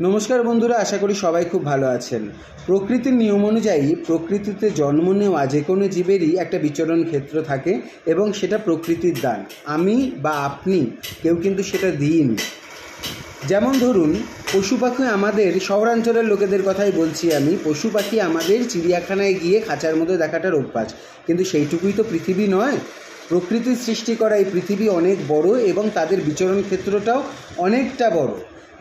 নমস্কার বন্ধুরা, আশা করি সবাই খুব ভালো আছেন। প্রকৃতির নিয়ম অনুযায়ী প্রকৃতিতে জন্ম নেওয়া যে কোনো জীবেরই একটা বিচরণ ক্ষেত্র থাকে এবং সেটা প্রকৃতির দান। আমি বা আপনি কেউ কিন্তু সেটা দিইনি। যেমন ধরুন, পশু পাখি আমাদের শহরাঞ্চলের লোকেদের কথাই বলছি আমি, পশু পাখি আমাদের চিড়িয়াখানায় গিয়ে খাঁচার মধ্যে দেখাটার অভ্যাস, কিন্তু সেইটুকুই তো পৃথিবী নয়। প্রকৃতির সৃষ্টি করা এই পৃথিবী অনেক বড় এবং তাদের বিচরণ ক্ষেত্রটাও অনেকটা বড়।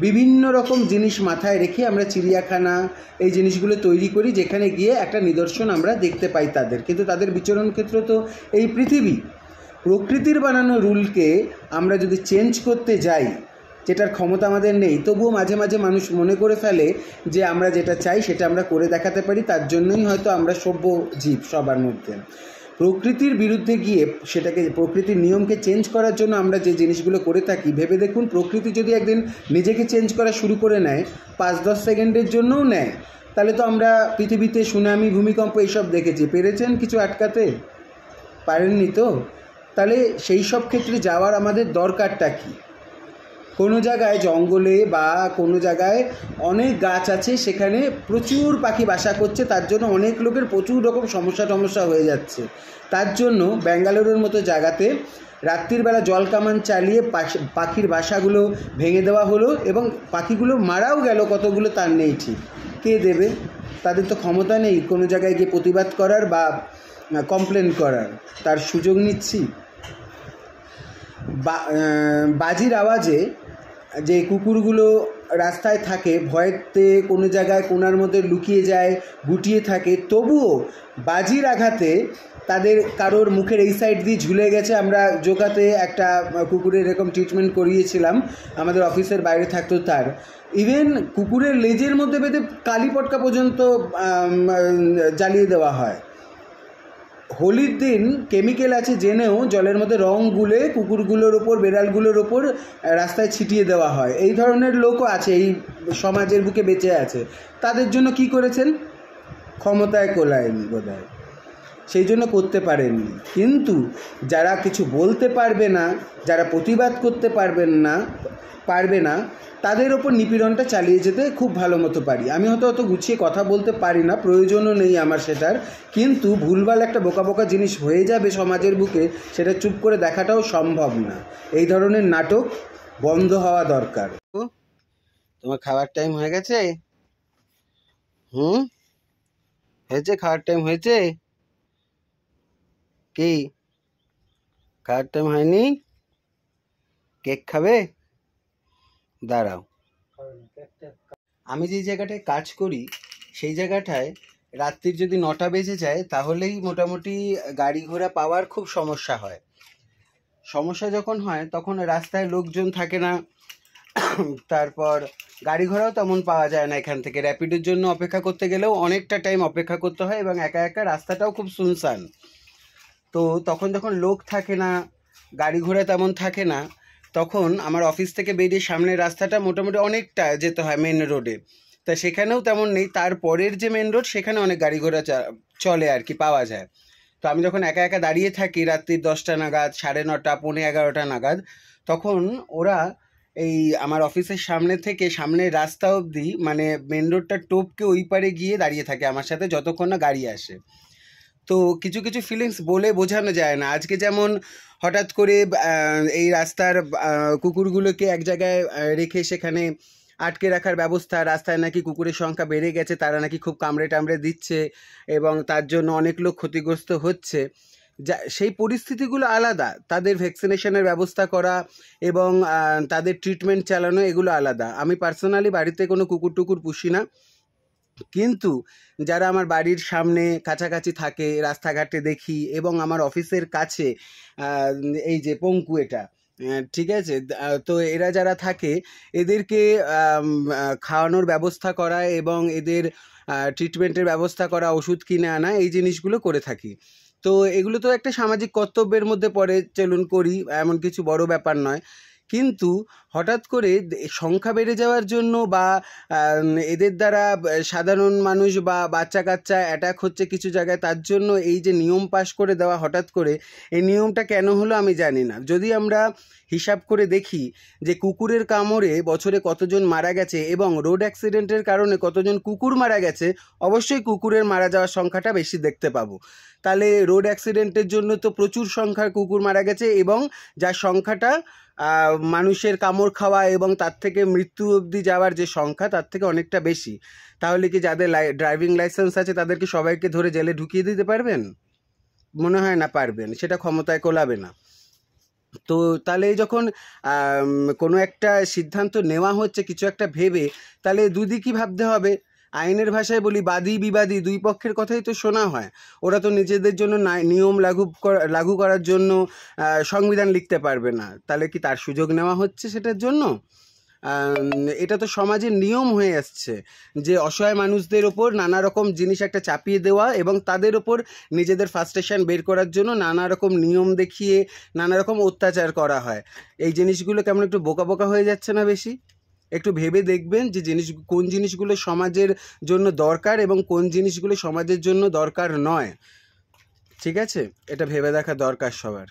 বিভিন্ন রকম জিনিস মাথায় রেখে আমরা চিড়িয়াখানা এই জিনিসগুলো তৈরি করি, যেখানে গিয়ে একটা নিদর্শন আমরা দেখতে পাই তাদের, কিন্তু তাদের বিচরণ ক্ষেত্র তো এই পৃথিবী। প্রকৃতির বানানো রুলকে আমরা যদি চেঞ্জ করতে যাই, যেটার ক্ষমতা আমাদের নেই, তবুও মাঝে মাঝে মানুষ মনে করে ফেলে যে আমরা যেটা চাই সেটা আমরা করে দেখাতে পারি, তার জন্যই হয়তো আমরা সভ্য জীব সবার মধ্যে। প্রকৃতির বিরুদ্ধে গিয়ে সেটাকে, প্রকৃতির নিয়মকে চেঞ্জ করার জন্য আমরা যে জিনিসগুলো করে থাকি, ভেবে দেখুন প্রকৃতি যদি একদিন নিজেকে চেঞ্জ করা শুরু করে নেয়, 5-10 সেকেন্ডের জন্যও নেয়, তাহলে তো আমরা পৃথিবীতে সুনামি, ভূমিকম্প এইসব দেখেছি। পেরেছেন কিছু আটকাতে? পারেননি তো। তাহলে সেই সব ক্ষেত্রে যাওয়ার আমাদের দরকারটা কী? কোনো জায়গায় জঙ্গলে বা কোনো জায়গায় অনেক গাছ আছে, সেখানে প্রচুর পাখি বাসা করছে, তার জন্য অনেক লোকের প্রচুর রকম সমস্যা হয়ে যাচ্ছে। তার জন্য ব্যাঙ্গালোরের মতো জায়গাতে রাত্রির বেলা জল কামান চালিয়ে পাখির বাসাগুলো ভেঙে দেওয়া হলো এবং পাখিগুলো মারাও গেল কতগুলো, তার নেই ঠিক। কে দেবে? তাদের তো ক্ষমতা নেই কোনো জায়গায় গিয়ে প্রতিবাদ করার বা কমপ্লেন করার। তার সুযোগ নিচ্ছি। বাজির আওয়াজে যে কুকুরগুলো রাস্তায় থাকে, ভয়েতে কোনো জায়গায় কোনার মধ্যে লুকিয়ে যায়, গুটিয়ে থাকে, তবুও বাজির আঘাতে তাদের কারোর মুখের এই সাইড দিয়ে ঝুলে গেছে। আমরা জোকাতে একটা কুকুরের এরকম ট্রিটমেন্ট করিয়েছিলাম, আমাদের অফিসের বাইরে থাকতো তার। ইভেন কুকুরের লেজের মধ্যে বেঁধে কালি পটকা পর্যন্ত জ্বালিয়ে দেওয়া হয়। হোলির দিন কেমিক্যাল আছে জেনেও জলের মধ্যে রং গুলে কুকুরগুলোর ওপর, বেড়ালগুলোর ওপর রাস্তায় ছিটিয়ে দেওয়া হয়। এই ধরনের লোকও আছে, এই সমাজের বুকে বেঁচে আছে। তাদের জন্য কি করেছেন? ক্ষমতায় কোলায়নি বোধহয়, সেই জন্য করতে পারেননি। কিন্তু যারা কিছু বলতে পারবে না, যারা প্রতিবাদ করতে পারবে না, তাদের ওপর নিপীড়নটা চালিয়ে যেতে খুব ভালো মতো পারি। আমি হয়তো অত গুছিয়ে কথা বলতে পারি না, প্রয়োজনও নেই আমার সেটার, কিন্তু ভুলভাল একটা বোকা বোকা জিনিস হয়ে যাবে সমাজের বুকে, সেটা চুপ করে দেখাটাও সম্ভব না। এই ধরনের নাটক বন্ধ হওয়া দরকার। তোমার খাওয়ার টাইম হয়ে গেছে? হয়েছে? খাওয়ার টাইম হয়েছে? কি খাওয়ার টাইম হয়নি? কেক খাবে? দাঁড়াও। আমি যে জায়গাটায় কাজ করি সেই জায়গাটায় রাত্রির যদি 9টা বেজে যায়, তাহলেই মোটামুটি গাড়ি ঘোড়া পাওয়ার খুব সমস্যা হয়। সমস্যা যখন হয় তখন রাস্তায় লোকজন থাকে না, তারপর গাড়ি ঘোড়াও তেমন পাওয়া যায় না। এখান থেকে র্যাপিডোর জন্য অপেক্ষা করতে গেলেও অনেকটা টাইম অপেক্ষা করতে হয় এবং একা একা রাস্তাটাও খুব সুনসান। তো তখন যখন লোক থাকে না, গাড়ি ঘোড়া তেমন থাকে না, তখন আমার অফিস থেকে বেরিয়ে সামনের রাস্তাটা মোটামুটি অনেকটা যেতে হয় মেন রোডে, তা সেখানেও তেমন নেই। তারপরের যে মেন রোড, সেখানে অনেক গাড়ি ঘোড়া চলে আর কি, পাওয়া যায়। তো আমি যখন একা একা দাঁড়িয়ে থাকি রাত্রির 10টা নাগাদ, 9:30, 11:15 নাগাদ, তখন ওরা এই আমার অফিসের সামনে থেকে সামনের রাস্তা অবধি, মানে মেন রোডটা টোপকে ওই পারে গিয়ে দাঁড়িয়ে থাকে আমার সাথে, যতক্ষণ না গাড়ি আসে। তো কিছু কিছু ফিলিংস বলে বোঝানো যায় না। আজকে যেমন হঠাৎ করে এই রাস্তার কুকুরগুলোকে এক জায়গায় রেখে সেখানে আটকে রাখার ব্যবস্থা, রাস্তায় নাকি কুকুরের সংখ্যা বেড়ে গেছে, তারা নাকি খুব কামড়ে টামড়ে দিচ্ছে এবং তার জন্য অনেক লোক ক্ষতিগ্রস্ত হচ্ছে। সেই পরিস্থিতিগুলো আলাদা, তাদের ভ্যাকসিনেশনের ব্যবস্থা করা এবং তাদের ট্রিটমেন্ট চালানো, এগুলো আলাদা। আমি পার্সোনালি বাড়িতে কোনো কুকুর টুকুর পুষি না, কিন্তু যারা আমার বাড়ির সামনে কাছাকাছি থাকে, রাস্তাঘাটে দেখি, এবং আমার অফিসের কাছে এই যে পঙ্কু, এটা ঠিক আছে, তো এরা যারা থাকে এদেরকে খাওয়ানোর ব্যবস্থা করা এবং এদের ট্রিটমেন্টের ব্যবস্থা করা, ওষুধ কিনে আনা, এই জিনিসগুলো করে থাকি। তো এগুলো তো একটা সামাজিক কর্তব্যের মধ্যে পড়ে, চলুন করি, এমন কিছু বড় ব্যাপার নয়। কিন্তু হঠাৎ করে সংখ্যা বেড়ে যাওয়ার জন্য বা এদের দ্বারা সাধারণ মানুষ বা বাচ্চা কাচ্চা অ্যাটাক হচ্ছে কিছু জায়গায়, তার জন্য এই যে নিয়ম পাশ করে দেওয়া হঠাৎ করে, এই নিয়মটা কেন হলো আমি জানি না। যদি আমরা হিসাব করে দেখি যে কুকুরের কামড়ে বছরে কতজন মারা গেছে এবং রোড অ্যাক্সিডেন্টের কারণে কতজন কুকুর মারা গেছে, অবশ্যই কুকুরের মারা যাওয়ার সংখ্যাটা বেশি দেখতে পাবো। তাহলে রোড অ্যাক্সিডেন্টের জন্য তো প্রচুর সংখ্যার কুকুর মারা গেছে এবং যার সংখ্যাটা মানুষের কামড় খাওয়া এবং তার থেকে মৃত্যু অবধি যাওয়ার যে সংখ্যা তার থেকে অনেকটা বেশি। তাহলে কি যাদের ড্রাইভিং লাইসেন্স আছে তাদেরকে সবাইকে ধরে জেলে ঢুকিয়ে দিতে পারবেন? মনে হয় না পারবেন, সেটা ক্ষমতায় কোলাবে না। তো তাহলে যখন কোনো একটা সিদ্ধান্ত নেওয়া হচ্ছে কিছু একটা ভেবে, তাহলে দুদিকই ভাবতে হবে। আইনের ভাষায় বলি বাদী বিবাদী দুই পক্ষের কথাই তো শোনা হয়। ওরা তো নিজেদের জন্য নিয়ম লাগু করার জন্য সংবিধান লিখতে পারবে না, তাহলে কি তার সুযোগ নেওয়া হচ্ছে সেটার জন্য? এটা তো সমাজের নিয়ম হয়ে আসছে যে অসহায় মানুষদের ওপর নানা রকম জিনিস একটা চাপিয়ে দেওয়া এবং তাদের ওপর নিজেদের ফ্রাস্ট্রেশন বের করার জন্য নানা রকম নিয়ম দেখিয়ে নানা রকম অত্যাচার করা হয়। এই জিনিসগুলো কেমন একটু বোকা বোকা হয়ে যাচ্ছে না বেশি? একটু ভেবে দেখবেন যে কোন জিনিসগুলো সমাজের জন্য দরকার এবং কোন জিনিসগুলো সমাজের জন্য দরকার নয়। ঠিক আছে, এটা ভেবে দেখা দরকার সবার।